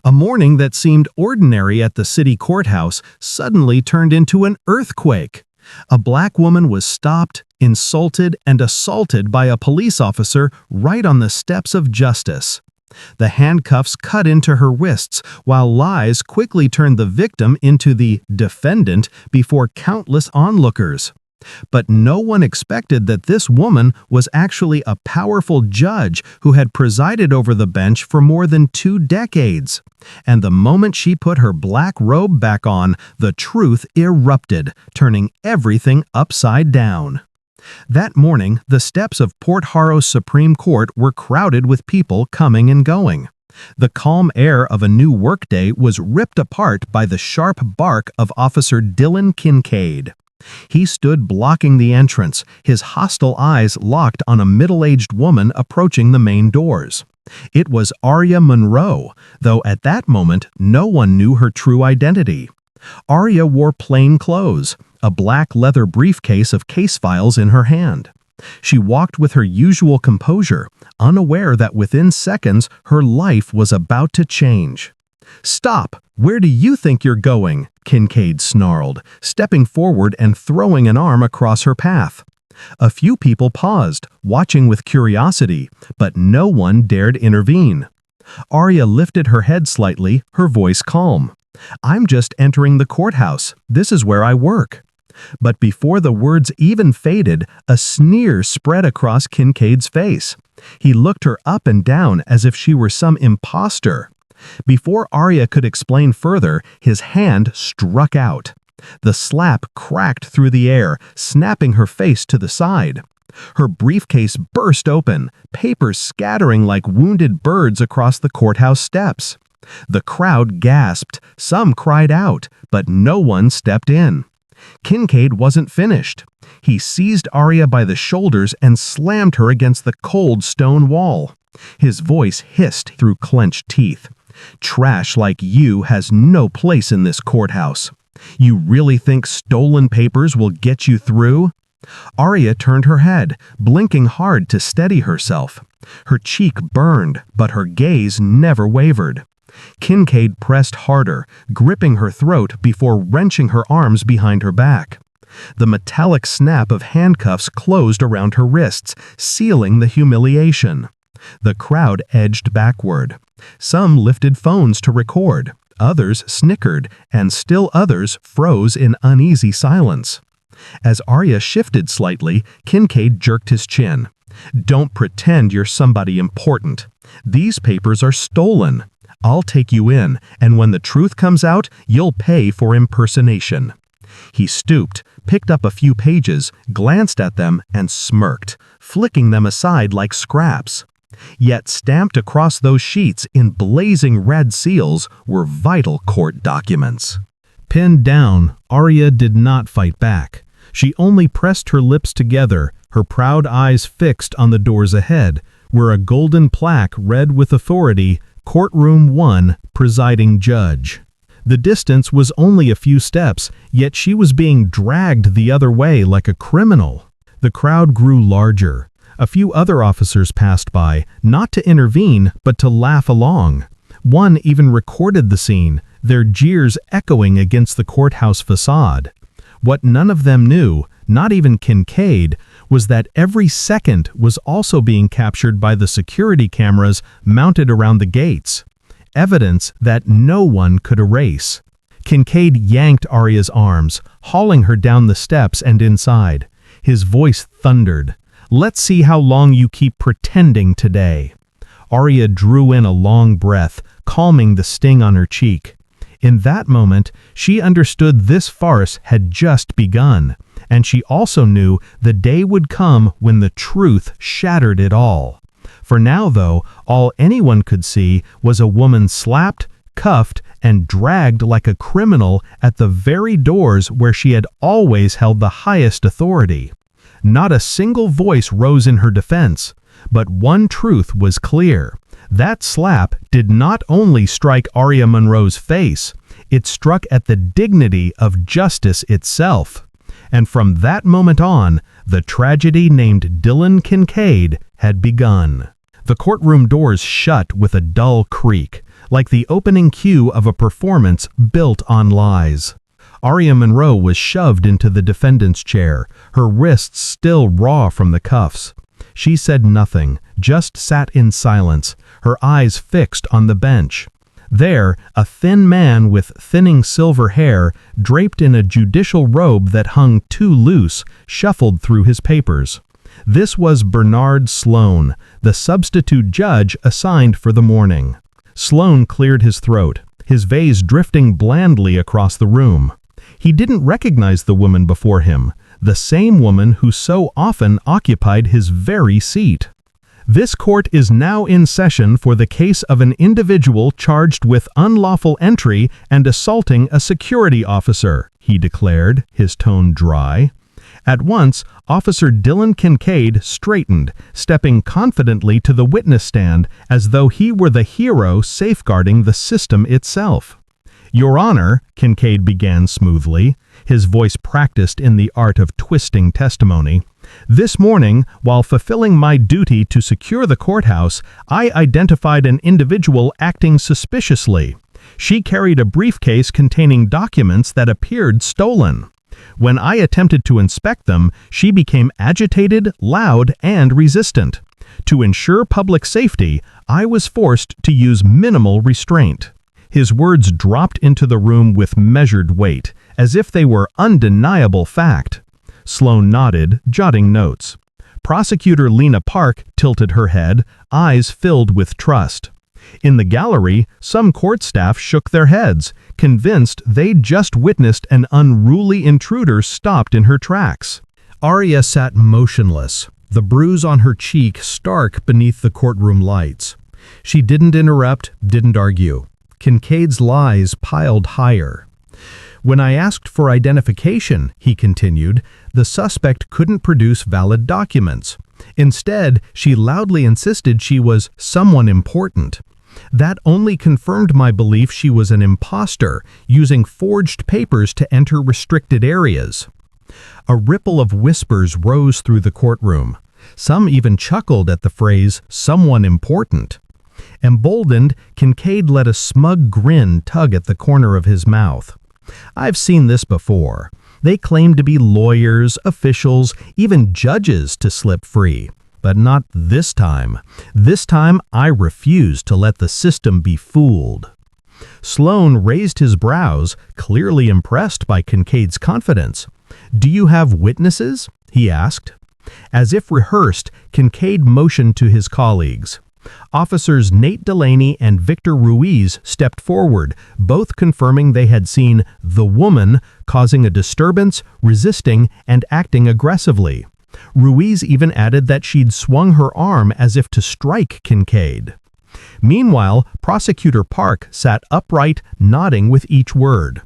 A morning that seemed ordinary at the city courthouse suddenly turned into an earthquake. A black woman was stopped, insulted, and assaulted by a police officer right on the steps of justice. The handcuffs cut into her wrists, while lies quickly turned the victim into the defendant before countless onlookers. But no one expected that this woman was actually a powerful judge who had presided over the bench for more than 2 decades. And the moment she put her black robe back on, the truth erupted, turning everything upside down. That morning, the steps of Port Haro's Supreme Court were crowded with people coming and going. The calm air of a new workday was ripped apart by the sharp bark of Officer Dylan Kincaid. He stood blocking the entrance, his hostile eyes locked on a middle-aged woman approaching the main doors. It was Aria Monroe, though at that moment no one knew her true identity. Aria wore plain clothes, a black leather briefcase of case files in her hand. She walked with her usual composure, unaware that within seconds her life was about to change. "Stop! Where do you think you're going?" Kincaid snarled, stepping forward and throwing an arm across her path. A few people paused, watching with curiosity, but no one dared intervene. Aria lifted her head slightly, her voice calm. "I'm just entering the courthouse. This is where I work." But before the words even faded, a sneer spread across Kincaid's face. He looked her up and down as if she were some imposter. Before Aria could explain further, his hand struck out. The slap cracked through the air, snapping her face to the side. Her briefcase burst open, papers scattering like wounded birds across the courthouse steps. The crowd gasped, some cried out, but no one stepped in. Kincaid wasn't finished. He seized Aria by the shoulders and slammed her against the cold stone wall. His voice hissed through clenched teeth. "Trash like you has no place in this courthouse. You really think stolen papers will get you through?" Aria turned her head, blinking hard to steady herself. Her cheek burned, but her gaze never wavered. Kincaid pressed harder, gripping her throat before wrenching her arms behind her back. The metallic snap of handcuffs closed around her wrists, sealing the humiliation. The crowd edged backward. Some lifted phones to record, others snickered, and still others froze in uneasy silence. As Aria shifted slightly, Kincaid jerked his chin. "Don't pretend you're somebody important. These papers are stolen. I'll take you in, and when the truth comes out, you'll pay for impersonation." He stooped, picked up a few pages, glanced at them, and smirked, flicking them aside like scraps. Yet stamped across those sheets in blazing red seals were vital court documents. Pinned down, Aria did not fight back. She only pressed her lips together, her proud eyes fixed on the doors ahead, where a golden plaque read with authority, "Courtroom 1, Presiding Judge." The distance was only a few steps, yet she was being dragged the other way like a criminal. The crowd grew larger. A few other officers passed by, not to intervene, but to laugh along. One even recorded the scene, their jeers echoing against the courthouse facade. What none of them knew, not even Kincaid, was that every second was also being captured by the security cameras mounted around the gates. Evidence that no one could erase. Kincaid yanked Aria's arms, hauling her down the steps and inside. His voice thundered. "Let's see how long you keep pretending today." Aria drew in a long breath, calming the sting on her cheek. In that moment, she understood this farce had just begun, and she also knew the day would come when the truth shattered it all. For now, though, all anyone could see was a woman slapped, cuffed, and dragged like a criminal at the very doors where she had always held the highest authority. Not a single voice rose in her defense, but one truth was clear. That slap did not only strike Aria Monroe's face, it struck at the dignity of justice itself. And from that moment on, the tragedy named Dylan Kincaid had begun. The courtroom doors shut with a dull creak. like the opening cue of a performance built on lies. Aria Monroe was shoved into the defendant's chair, her wrists still raw from the cuffs. She said nothing, just sat in silence, her eyes fixed on the bench. There, a thin man with thinning silver hair, draped in a judicial robe that hung too loose, shuffled through his papers. This was Bernard Sloan, the substitute judge assigned for the morning. Sloan cleared his throat, his gaze drifting blandly across the room. He didn't recognize the woman before him, the same woman who so often occupied his very seat. This court is now in session for the case of an individual charged with unlawful entry and assaulting a security officer, he declared, his tone dry. At once, Officer Dylan Kincaid straightened, stepping confidently to the witness stand as though he were the hero safeguarding the system itself. "Your Honor," Kincaid began smoothly, his voice practiced in the art of twisting testimony, "this morning, while fulfilling my duty to secure the courthouse, I identified an individual acting suspiciously. She carried a briefcase containing documents that appeared stolen. When I attempted to inspect them, she became agitated, loud, and resistant. To ensure public safety, I was forced to use minimal restraint." His words dropped into the room with measured weight, as if they were undeniable fact. Sloan nodded, jotting notes. Prosecutor Lena Park tilted her head, eyes filled with trust. In the gallery, some court staff shook their heads, convinced they'd just witnessed an unruly intruder stopped in her tracks. Aria sat motionless, the bruise on her cheek stark beneath the courtroom lights. She didn't interrupt, didn't argue. Kincaid's lies piled higher. "When I asked for identification," he continued, "the suspect couldn't produce valid documents. Instead, she loudly insisted she was someone important. That only confirmed my belief she was an imposter, using forged papers to enter restricted areas." A ripple of whispers rose through the courtroom. Some even chuckled at the phrase, "someone important." Emboldened, Kincaid let a smug grin tug at the corner of his mouth. "I've seen this before. They claim to be lawyers, officials, even judges to slip free. But not this time. This time, I refuse to let the system be fooled." Sloan raised his brows, clearly impressed by Kincaid's confidence. "Do you have witnesses?" he asked. As if rehearsed, Kincaid motioned to his colleagues. Officers Nate Delaney and Victor Ruiz stepped forward, both confirming they had seen the woman causing a disturbance, resisting, and acting aggressively. Ruiz even added that she'd swung her arm as if to strike Kincaid. Meanwhile, Prosecutor Park sat upright, nodding with each word.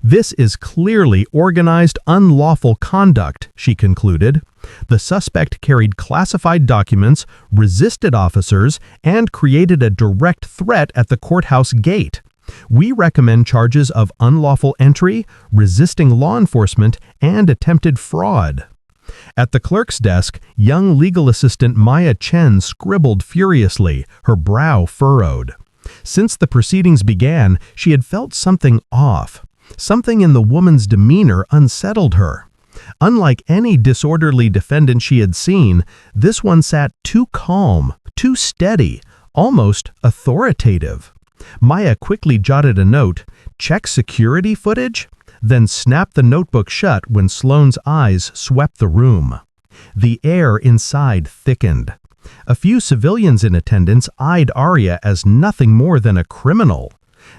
"This is clearly organized unlawful conduct," she concluded. "The suspect carried classified documents, resisted officers, and created a direct threat at the courthouse gate. We recommend charges of unlawful entry, resisting law enforcement, and attempted fraud." At the clerk's desk, young legal assistant Maya Chen scribbled furiously, her brow furrowed. Since the proceedings began, she had felt something off. Something in the woman's demeanor unsettled her. Unlike any disorderly defendant she had seen, this one sat too calm, too steady, almost authoritative. Maya quickly jotted a note, "Check security footage?" then snapped the notebook shut when Sloan's eyes swept the room. The air inside thickened. A few civilians in attendance eyed Aria as nothing more than a criminal.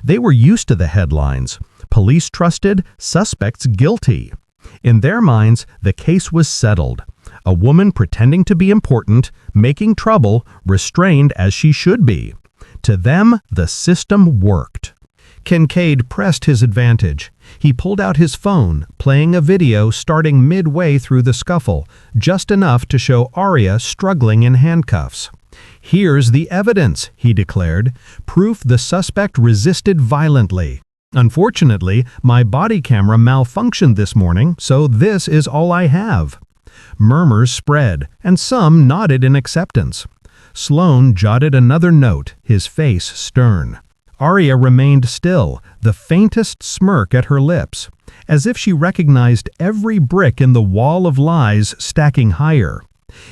They were used to the headlines. Police trusted, suspects guilty. In their minds, the case was settled. A woman pretending to be important, making trouble, restrained as she should be. To them, the system worked. Kincaid pressed his advantage. He pulled out his phone, playing a video starting midway through the scuffle, just enough to show Aria struggling in handcuffs. "Here's the evidence," he declared. "Proof the suspect resisted violently. Unfortunately, my body camera malfunctioned this morning, so this is all I have." Murmurs spread, and some nodded in acceptance. Sloan jotted another note, his face stern. Arya remained still, the faintest smirk at her lips, as if she recognized every brick in the wall of lies stacking higher.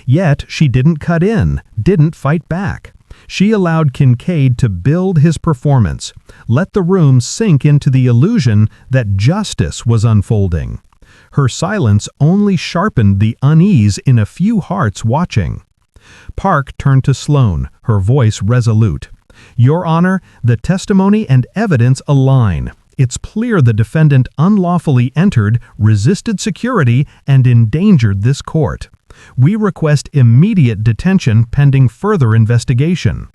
Yet she didn't cut in, didn't fight back. She allowed Kincaid to build his performance, let the room sink into the illusion that justice was unfolding. Her silence only sharpened the unease in a few hearts watching. Park turned to Sloane, her voice resolute. "Your Honor, the testimony and evidence align. It's clear the defendant unlawfully entered, resisted security, and endangered this court. We request immediate detention pending further investigation."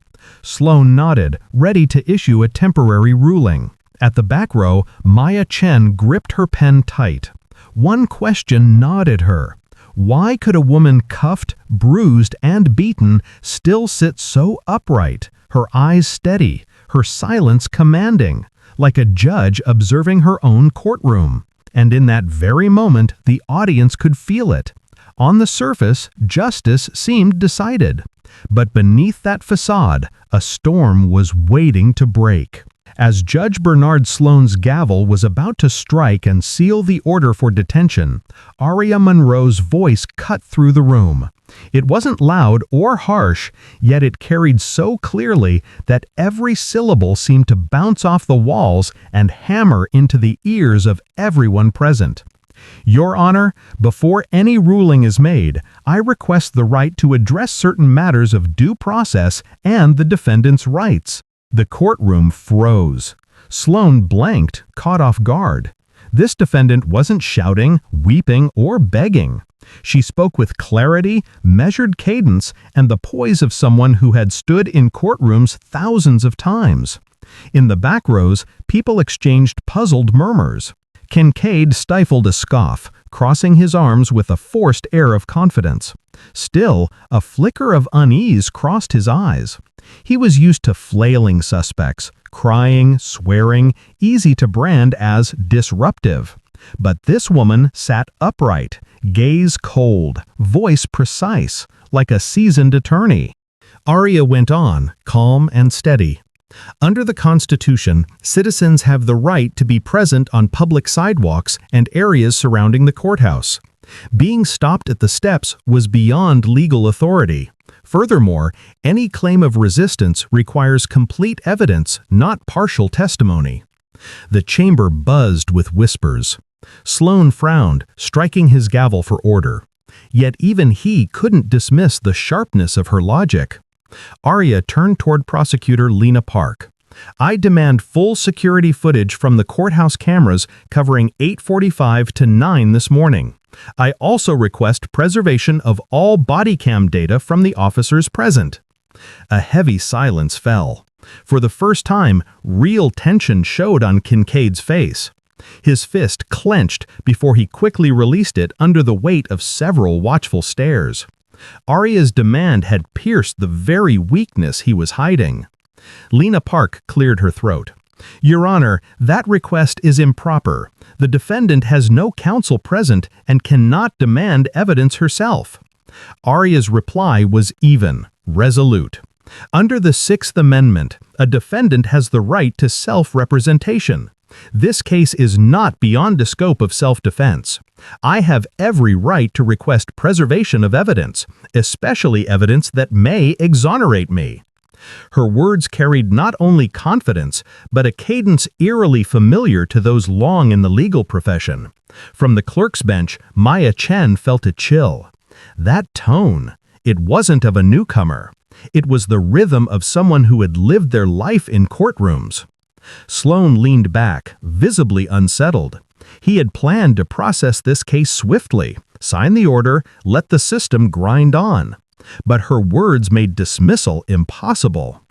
Sloane nodded, ready to issue a temporary ruling. At the back row, Maya Chen gripped her pen tight. One question gnawed at her. Why could a woman cuffed, bruised, and beaten still sit so upright, her eyes steady, her silence commanding, like a judge observing her own courtroom? And in that very moment, the audience could feel it. On the surface, justice seemed decided. But beneath that facade, a storm was waiting to break. As Judge Bernard Sloane's gavel was about to strike and seal the order for detention, Arya Monroe's voice cut through the room. It wasn't loud or harsh, yet it carried so clearly that every syllable seemed to bounce off the walls and hammer into the ears of everyone present. "Your Honor, before any ruling is made, I request the right to address certain matters of due process and the defendant's rights." The courtroom froze. Sloane blanked, caught off guard. This defendant wasn't shouting, weeping, or begging. She spoke with clarity, measured cadence, and the poise of someone who had stood in courtrooms thousands of times. In the back rows, people exchanged puzzled murmurs. Kincaid stifled a scoff, crossing his arms with a forced air of confidence. Still, a flicker of unease crossed his eyes. He was used to flailing suspects, crying, swearing, easy to brand as disruptive. But this woman sat upright, gaze cold, voice precise, like a seasoned attorney. Arya went on, calm and steady. Under the Constitution, citizens have the right to be present on public sidewalks and areas surrounding the courthouse. Being stopped at the steps was beyond legal authority. Furthermore, any claim of resistance requires complete evidence, not partial testimony. The chamber buzzed with whispers. Sloane frowned, striking his gavel for order. Yet even he couldn't dismiss the sharpness of her logic. Arya turned toward Prosecutor Lena Park. "I demand full security footage from the courthouse cameras covering 8:45 to 9 this morning. I also request preservation of all body cam data from the officers present." A heavy silence fell. For the first time, real tension showed on Kincaid's face. His fist clenched before he quickly released it under the weight of several watchful stares. Arya's demand had pierced the very weakness he was hiding. Lena Park cleared her throat. "Your Honor, that request is improper. The defendant has no counsel present and cannot demand evidence herself." Arya's reply was even, resolute. Under the Sixth Amendment, a defendant has the right to self-representation. This case is not beyond the scope of self-defense. I have every right to request preservation of evidence, especially evidence that may exonerate me. Her words carried not only confidence, but a cadence eerily familiar to those long in the legal profession. From the clerk's bench, Maya Chen felt a chill. That tone, it wasn't of a newcomer. It was the rhythm of someone who had lived their life in courtrooms. Sloane leaned back, visibly unsettled. He had planned to process this case swiftly, sign the order, let the system grind on. But her words made dismissal impossible.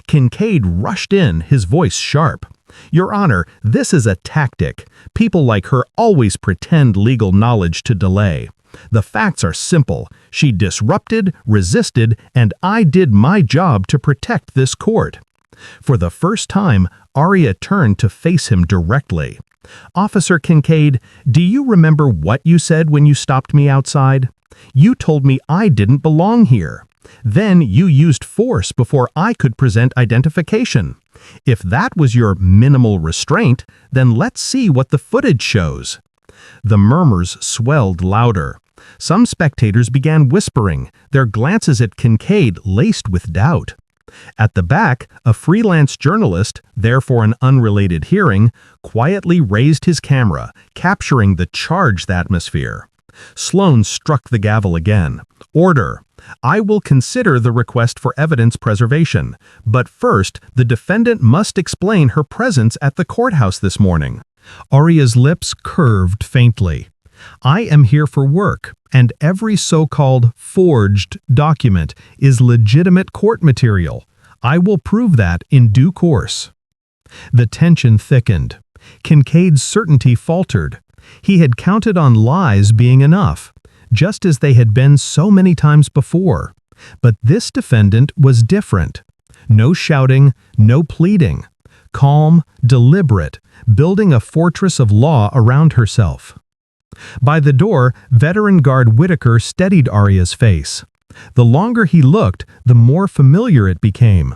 Kincaid rushed in, his voice sharp. "Your Honor, this is a tactic. People like her always pretend legal knowledge to delay. The facts are simple. She disrupted, resisted, and I did my job to protect this court." For the first time, Arya turned to face him directly. "Officer Kincaid, do you remember what you said when you stopped me outside? You told me I didn't belong here. Then you used force before I could present identification. If that was your minimal restraint, then let's see what the footage shows." The murmurs swelled louder. Some spectators began whispering, their glances at Kincaid laced with doubt. At the back, a freelance journalist, there for an unrelated hearing, quietly raised his camera, capturing the charged atmosphere. Sloan struck the gavel again. "Order. I will consider the request for evidence preservation, but first, the defendant must explain her presence at the courthouse this morning." Aria's lips curved faintly. "I am here for work, and every so-called forged document is legitimate court material. I will prove that in due course." The tension thickened. Kincaid's certainty faltered. He had counted on lies being enough, just as they had been so many times before. But this defendant was different. No shouting, no pleading. Calm, deliberate, building a fortress of law around herself. By the door, veteran guard Whitaker steadied Aria's face. The longer he looked, the more familiar it became.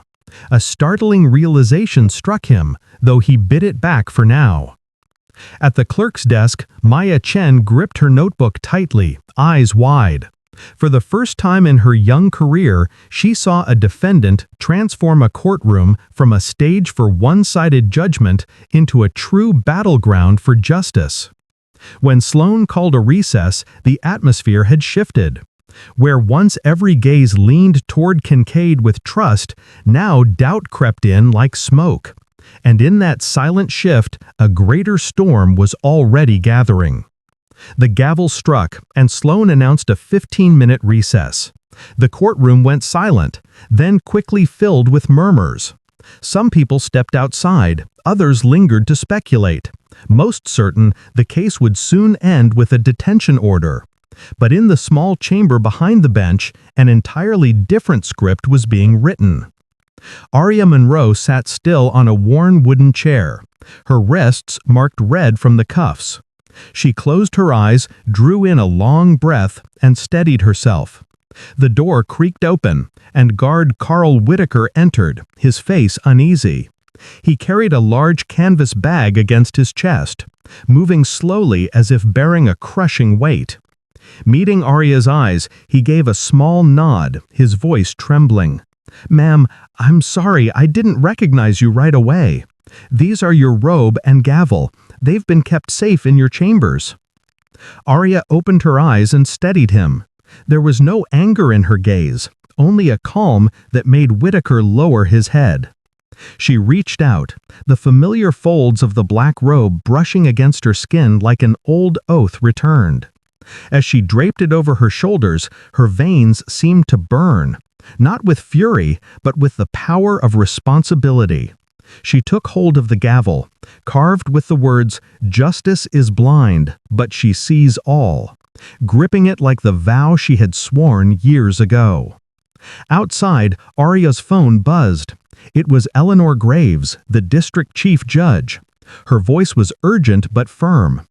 A startling realization struck him, though he bit it back for now. At the clerk's desk, Maya Chen gripped her notebook tightly, eyes wide. For the first time in her young career, she saw a defendant transform a courtroom from a stage for one-sided judgment into a true battleground for justice. When Sloan called a recess, the atmosphere had shifted. Where once every gaze leaned toward Kincaid with trust, now doubt crept in like smoke. And in that silent shift, a greater storm was already gathering. The gavel struck, and Sloan announced a 15-minute recess. The courtroom went silent, then quickly filled with murmurs. Some people stepped outside, others lingered to speculate. Most certain, the case would soon end with a detention order. But in the small chamber behind the bench, an entirely different script was being written. Aria Monroe sat still on a worn wooden chair, her wrists marked red from the cuffs. She closed her eyes, drew in a long breath, and steadied herself. The door creaked open, and guard Carl Whitaker entered, his face uneasy. He carried a large canvas bag against his chest, moving slowly as if bearing a crushing weight. Meeting Aria's eyes, he gave a small nod, his voice trembling. "Ma'am, I'm sorry, I didn't recognize you right away. These are your robe and gavel. They've been kept safe in your chambers." Aria opened her eyes and steadied him. There was no anger in her gaze, only a calm that made Whitaker lower his head. She reached out, the familiar folds of the black robe brushing against her skin like an old oath returned. As she draped it over her shoulders, her veins seemed to burn, not with fury, but with the power of responsibility. She took hold of the gavel, carved with the words, "Justice is blind, but she sees all," gripping it like the vow she had sworn years ago. Outside, Aria's phone buzzed. It was Eleanor Graves, the district chief judge. Her voice was urgent but firm.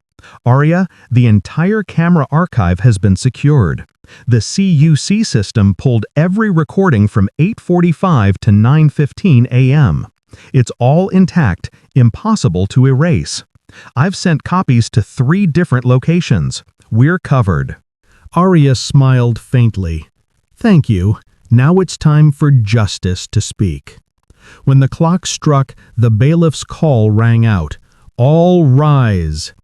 "Aria, the entire camera archive has been secured. The CUC system pulled every recording from 8:45 to 9:15 a.m. It's all intact, impossible to erase. I've sent copies to 3 different locations. We're covered." Aria smiled faintly. "Thank you. Now it's time for justice to speak." When the clock struck, the bailiff's call rang out. "All rise."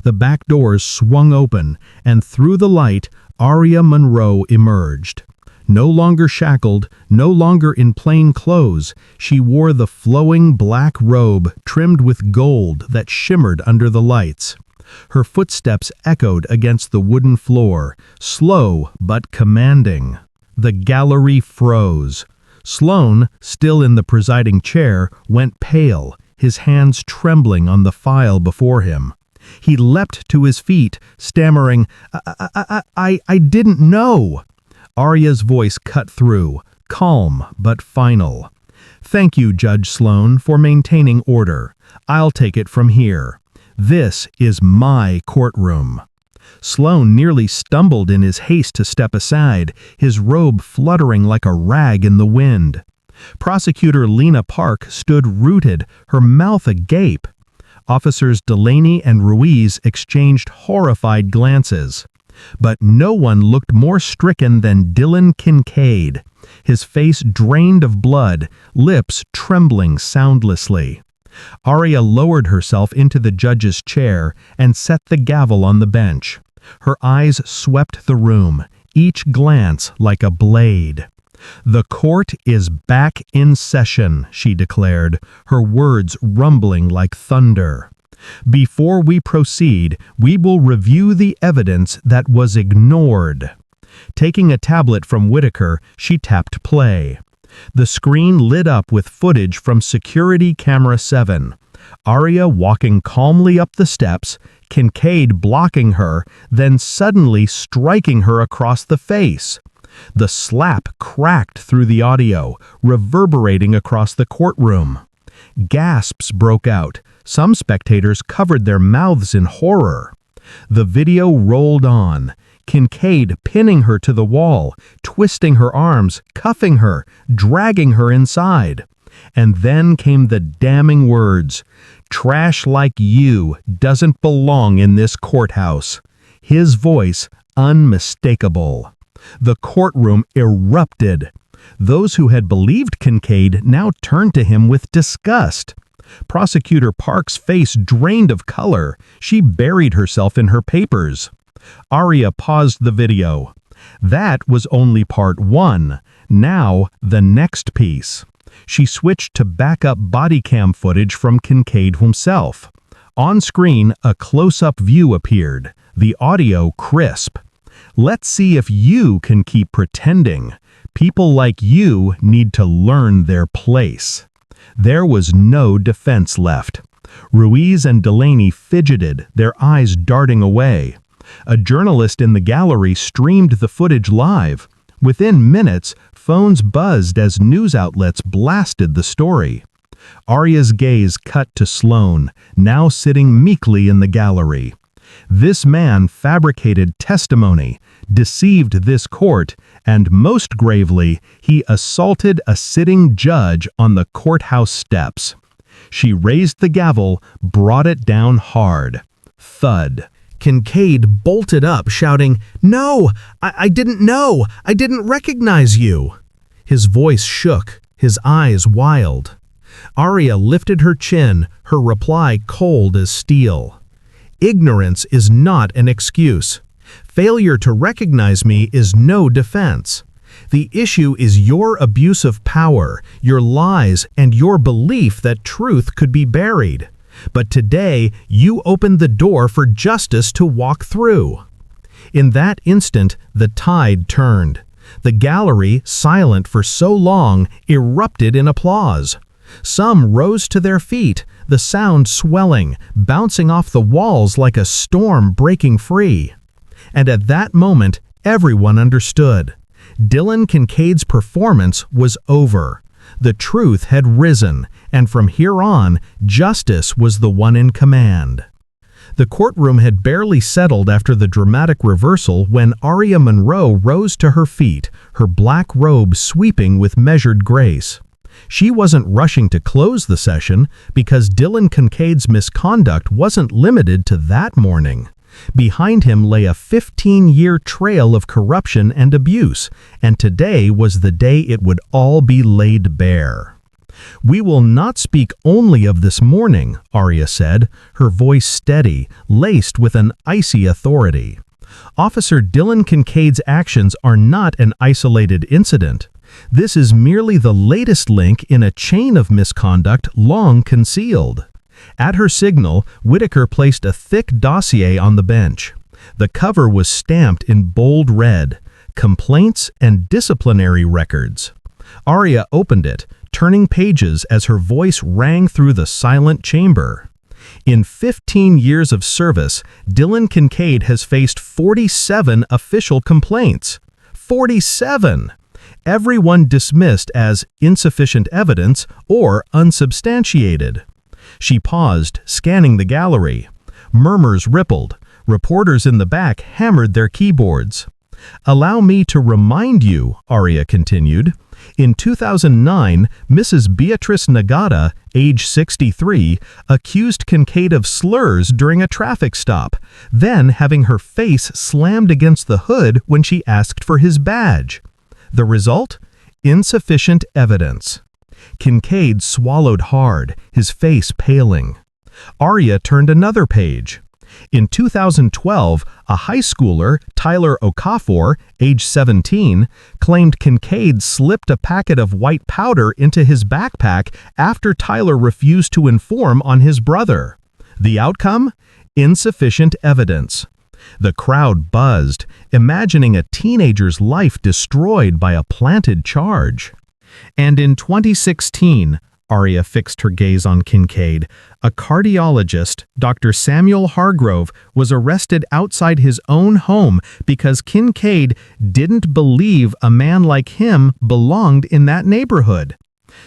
The back doors swung open, and through the light, Aria Monroe emerged. No longer shackled, no longer in plain clothes, she wore the flowing black robe trimmed with gold that shimmered under the lights. Her footsteps echoed against the wooden floor, slow but commanding. The gallery froze. Sloan, still in the presiding chair, went pale, his hands trembling on the file before him. He leapt to his feet, stammering, I didn't know." Aria's voice cut through, calm but final. "Thank you, Judge Sloan, for maintaining order. I'll take it from here. This is my courtroom." Sloane nearly stumbled in his haste to step aside, his robe fluttering like a rag in the wind. Prosecutor Lena Park stood rooted, her mouth agape. Officers Delaney and Ruiz exchanged horrified glances. But no one looked more stricken than Dylan Kincaid, his face drained of blood, lips trembling soundlessly. Aria lowered herself into the judge's chair and set the gavel on the bench. Her eyes swept the room, each glance like a blade. "The court is back in session," she declared, her words rumbling like thunder. "Before we proceed, we will review the evidence that was ignored." Taking a tablet from Whitaker, she tapped play. The screen lit up with footage from Security Camera 7. Aria walking calmly up the steps, Kincaid blocking her, then suddenly striking her across the face. The slap cracked through the audio, reverberating across the courtroom. Gasps broke out. Some spectators covered their mouths in horror. The video rolled on. Kincaid pinning her to the wall, twisting her arms, cuffing her, dragging her inside. And then came the damning words, "Trash like you doesn't belong in this courthouse." His voice unmistakable. The courtroom erupted. Those who had believed Kincaid now turned to him with disgust. Prosecutor Park's face drained of color. She buried herself in her papers. Aria paused the video. That was only part one. Now, the next piece. She switched to backup body cam footage from Kincaid himself. On screen, a close-up view appeared, the audio crisp. "Let's see if you can keep pretending. People like you need to learn their place." There was no defense left. Ruiz and Delaney fidgeted, their eyes darting away. A journalist in the gallery streamed the footage live. Within minutes, phones buzzed as news outlets blasted the story. Aria's gaze cut to Sloane, now sitting meekly in the gallery. This man fabricated testimony, deceived this court, and most gravely, he assaulted a sitting judge on the courthouse steps. She raised the gavel, brought it down hard. Thud. Kincaid bolted up, shouting, "No! I didn't know! I didn't recognize you!" His voice shook, his eyes wild. Aria lifted her chin, her reply cold as steel. "Ignorance is not an excuse. Failure to recognize me is no defense. The issue is your abuse of power, your lies, and your belief that truth could be buried. But today, you opened the door for justice to walk through." In that instant, the tide turned. The gallery, silent for so long, erupted in applause. Some rose to their feet, the sound swelling, bouncing off the walls like a storm breaking free. And at that moment, everyone understood. Dylan Kincaid's performance was over. The truth had risen, and from here on, justice was the one in command. The courtroom had barely settled after the dramatic reversal when Aria Monroe rose to her feet, her black robe sweeping with measured grace. She wasn't rushing to close the session because Dylan Kincaid's misconduct wasn't limited to that morning. Behind him lay a 15-year trail of corruption and abuse, and today was the day it would all be laid bare. "We will not speak only of this morning," Aria said, her voice steady, laced with an icy authority. "Officer Dylan Kincaid's actions are not an isolated incident. This is merely the latest link in a chain of misconduct long concealed." At her signal, Whitaker placed a thick dossier on the bench. The cover was stamped in bold red, "Complaints and Disciplinary Records." Aria opened it, turning pages as her voice rang through the silent chamber. In 15 years of service, Dylan Kincaid has faced 47 official complaints. 47! Everyone dismissed as insufficient evidence or unsubstantiated. She paused, scanning the gallery. Murmurs rippled. Reporters in the back hammered their keyboards. "Allow me to remind you," Arya continued, "in 2009, Mrs. Beatrice Nagata, age 63, accused Kincaid of slurs during a traffic stop, then having her face slammed against the hood when she asked for his badge. The result? Insufficient evidence." Kincaid swallowed hard, his face paling. Arya turned another page. In 2012, a high schooler, Tyler Okafor, age 17, claimed Kincaid slipped a packet of white powder into his backpack after Tyler refused to inform on his brother. The outcome? Insufficient evidence. The crowd buzzed, imagining a teenager's life destroyed by a planted charge. And in 2016, Arya fixed her gaze on Kincaid, a cardiologist, Dr. Samuel Hargrove, was arrested outside his own home because Kincaid didn't believe a man like him belonged in that neighborhood.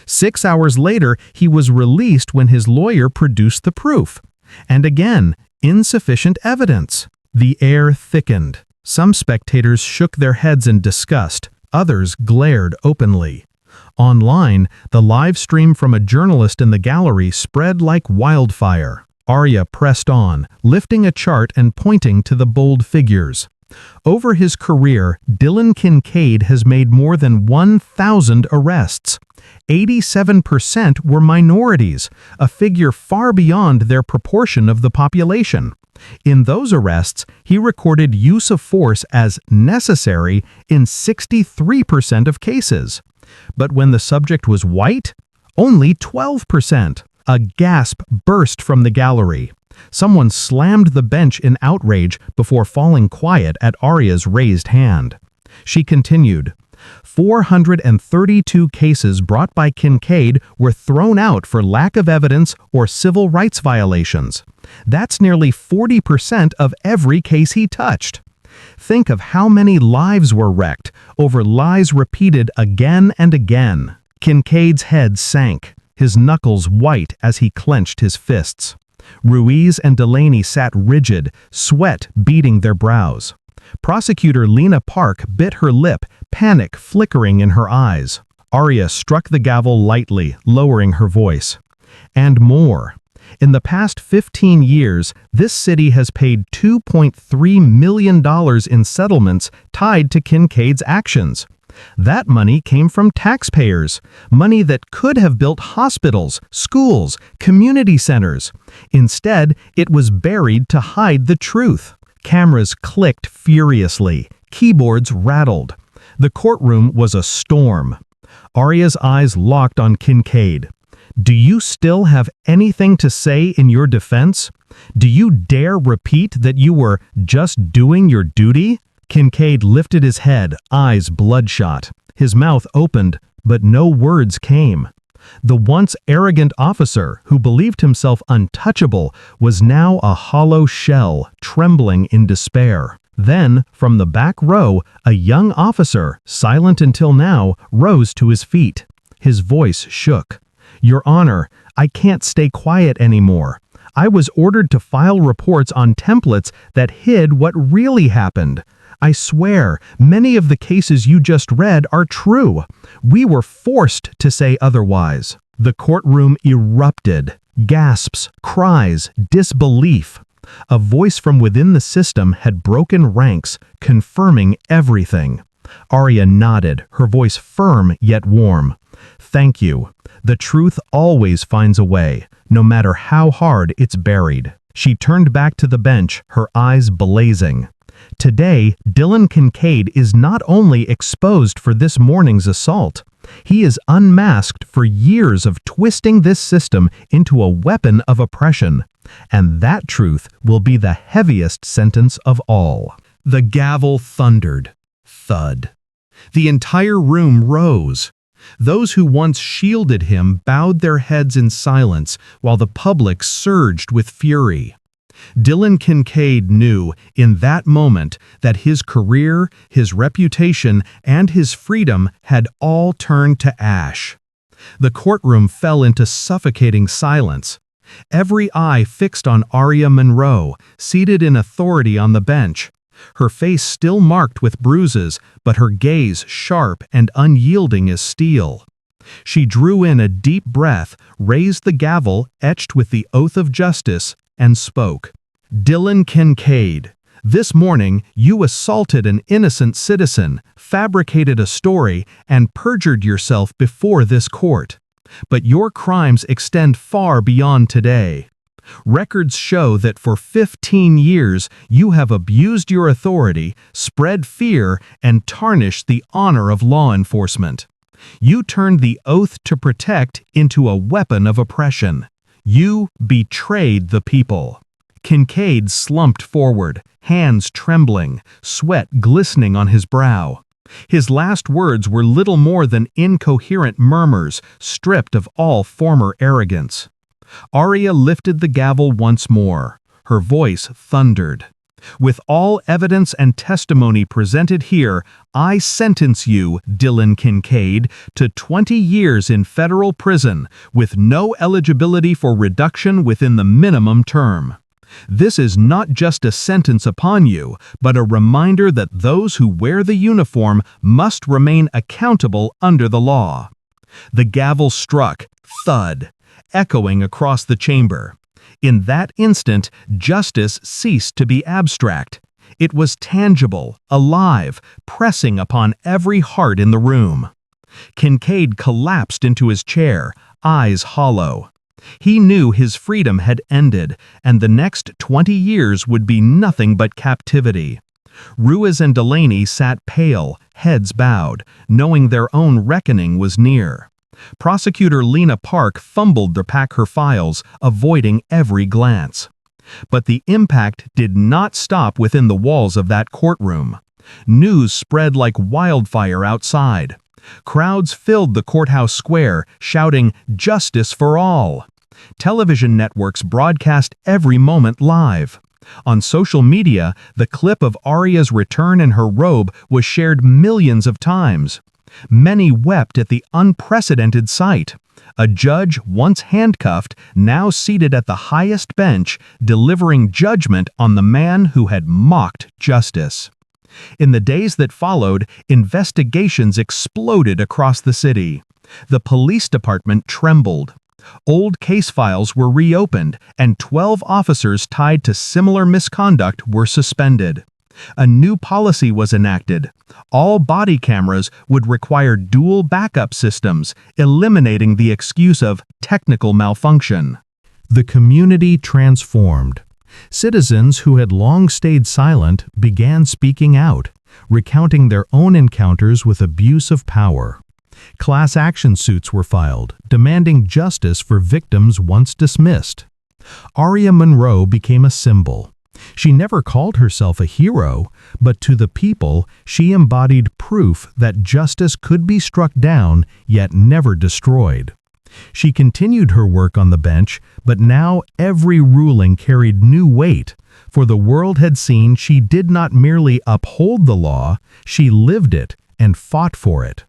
6 hours later, he was released when his lawyer produced the proof. And again, insufficient evidence. The air thickened. Some spectators shook their heads in disgust, others glared openly. Online, the live stream from a journalist in the gallery spread like wildfire. Arya pressed on, lifting a chart and pointing to the bold figures. Over his career, Dylan Kincaid has made more than 1,000 arrests. 87% were minorities, a figure far beyond their proportion of the population. In those arrests, he recorded use of force as necessary in 63% of cases. But when the subject was white, only 12%. A gasp burst from the gallery. Someone slammed the bench in outrage before falling quiet at Arya's raised hand. She continued, 432 cases brought by Kincaid were thrown out for lack of evidence or civil rights violations. That's nearly 40% of every case he touched. Think of how many lives were wrecked over lies repeated again and again. Kincaid's head sank, his knuckles white as he clenched his fists. Ruiz and Delaney sat rigid, sweat beading their brows. Prosecutor Lena Park bit her lip, panic flickering in her eyes. Arya struck the gavel lightly, lowering her voice. And more. In the past 15 years, this city has paid $2.3 million in settlements tied to Kincaid's actions. That money came from taxpayers, money that could have built hospitals, schools, community centers. Instead, it was buried to hide the truth. Cameras clicked furiously. Keyboards rattled. The courtroom was a storm. Arya's eyes locked on Kincaid. Do you still have anything to say in your defense? Do you dare repeat that you were just doing your duty? Kincaid lifted his head, eyes bloodshot. His mouth opened, but no words came. The once arrogant officer, who believed himself untouchable, was now a hollow shell, trembling in despair. Then, from the back row, a young officer, silent until now, rose to his feet. His voice shook. "Your Honor, I can't stay quiet anymore. I was ordered to file reports on templates that hid what really happened. I swear, many of the cases you just read are true. We were forced to say otherwise." The courtroom erupted. Gasps, cries, disbelief. A voice from within the system had broken ranks, confirming everything. Arya nodded, her voice firm yet warm. "Thank you. The truth always finds a way, no matter how hard it's buried." She turned back to the bench, her eyes blazing. Today, Dylan Kincaid is not only exposed for this morning's assault, he is unmasked for years of twisting this system into a weapon of oppression. And that truth will be the heaviest sentence of all. The gavel thundered. Thud. The entire room rose. Those who once shielded him bowed their heads in silence while the public surged with fury. Dylan Kincaid knew in that moment that his career, his reputation, and his freedom had all turned to ash. The courtroom fell into suffocating silence. Every eye fixed on Aria Monroe, seated in authority on the bench. Her face still marked with bruises, but her gaze sharp and unyielding as steel. She drew in a deep breath, raised the gavel etched with the oath of justice, and spoke. "Dylan Kincaid, this morning you assaulted an innocent citizen, fabricated a story, and perjured yourself before this court. But your crimes extend far beyond today. Records show that for 15 years you have abused your authority, spread fear, and tarnished the honor of law enforcement. You turned the oath to protect into a weapon of oppression. You betrayed the people." Kincaid slumped forward, hands trembling, sweat glistening on his brow. His last words were little more than incoherent murmurs, stripped of all former arrogance. Aria lifted the gavel once more. Her voice thundered. "With all evidence and testimony presented here, I sentence you, Dylan Kincaid, to 20 years in federal prison, with no eligibility for reduction within the minimum term. This is not just a sentence upon you, but a reminder that those who wear the uniform must remain accountable under the law." The gavel struck, thud, echoing across the chamber. In that instant, justice ceased to be abstract. It was tangible, alive, pressing upon every heart in the room. Kincaid collapsed into his chair, eyes hollow. He knew his freedom had ended, and the next 20 years would be nothing but captivity. Ruiz and Delaney sat pale, heads bowed, knowing their own reckoning was near. Prosecutor Lena Park fumbled to pack her files, avoiding every glance. But the impact did not stop within the walls of that courtroom. News spread like wildfire outside. Crowds filled the courthouse square, shouting, "Justice for all!" Television networks broadcast every moment live. On social media, the clip of Aria's return in her robe was shared millions of times. Many wept at the unprecedented sight. A judge once handcuffed, now seated at the highest bench, delivering judgment on the man who had mocked justice. In the days that followed, investigations exploded across the city. The police department trembled. Old case files were reopened, and 12 officers tied to similar misconduct were suspended. A new policy was enacted. All body cameras would require dual backup systems, eliminating the excuse of technical malfunction. The community transformed. Citizens who had long stayed silent began speaking out, recounting their own encounters with abuse of power. Class action suits were filed, demanding justice for victims once dismissed. Aria Monroe became a symbol. She never called herself a hero, but to the people, she embodied proof that justice could be struck down, yet never destroyed. She continued her work on the bench, but now every ruling carried new weight, for the world had seen she did not merely uphold the law, she lived it and fought for it.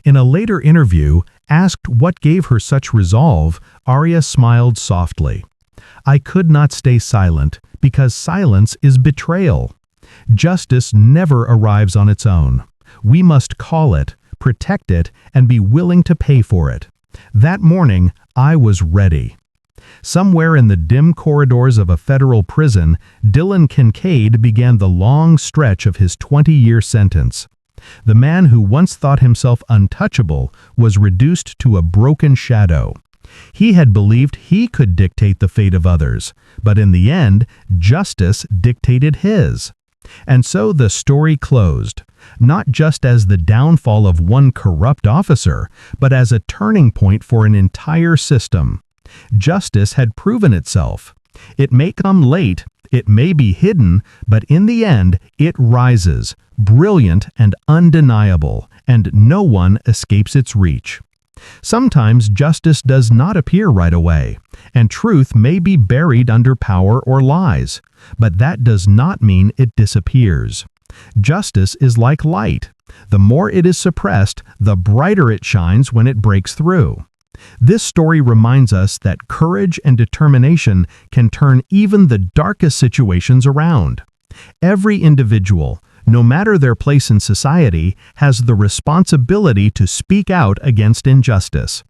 In a later interview, asked what gave her such resolve, Aria smiled softly. "I could not stay silent, because silence is betrayal. Justice never arrives on its own. We must call it, protect it, and be willing to pay for it. That morning, I was ready." Somewhere in the dim corridors of a federal prison, Dylan Kincaid began the long stretch of his 20-year sentence. The man who once thought himself untouchable was reduced to a broken shadow. He had believed he could dictate the fate of others, but in the end, justice dictated his. And so the story closed, not just as the downfall of one corrupt officer, but as a turning point for an entire system. Justice had proven itself. It may come late, it may be hidden, but in the end, it rises, brilliant and undeniable, and no one escapes its reach. Sometimes justice does not appear right away, and truth may be buried under power or lies, but that does not mean it disappears. Justice is like light. The more it is suppressed, the brighter it shines when it breaks through. This story reminds us that courage and determination can turn even the darkest situations around. Every individual, no matter their place in society, has the responsibility to speak out against injustice.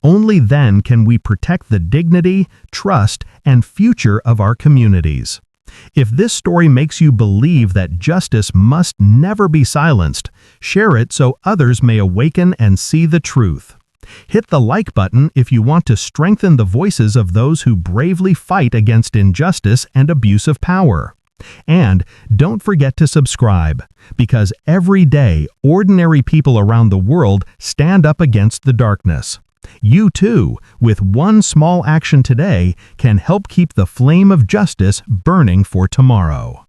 Only then can we protect the dignity, trust, and future of our communities. If this story makes you believe that justice must never be silenced, share it so others may awaken and see the truth. Hit the like button if you want to strengthen the voices of those who bravely fight against injustice and abuse of power. And don't forget to subscribe, because every day ordinary people around the world stand up against the darkness. You too, with one small action today, can help keep the flame of justice burning for tomorrow.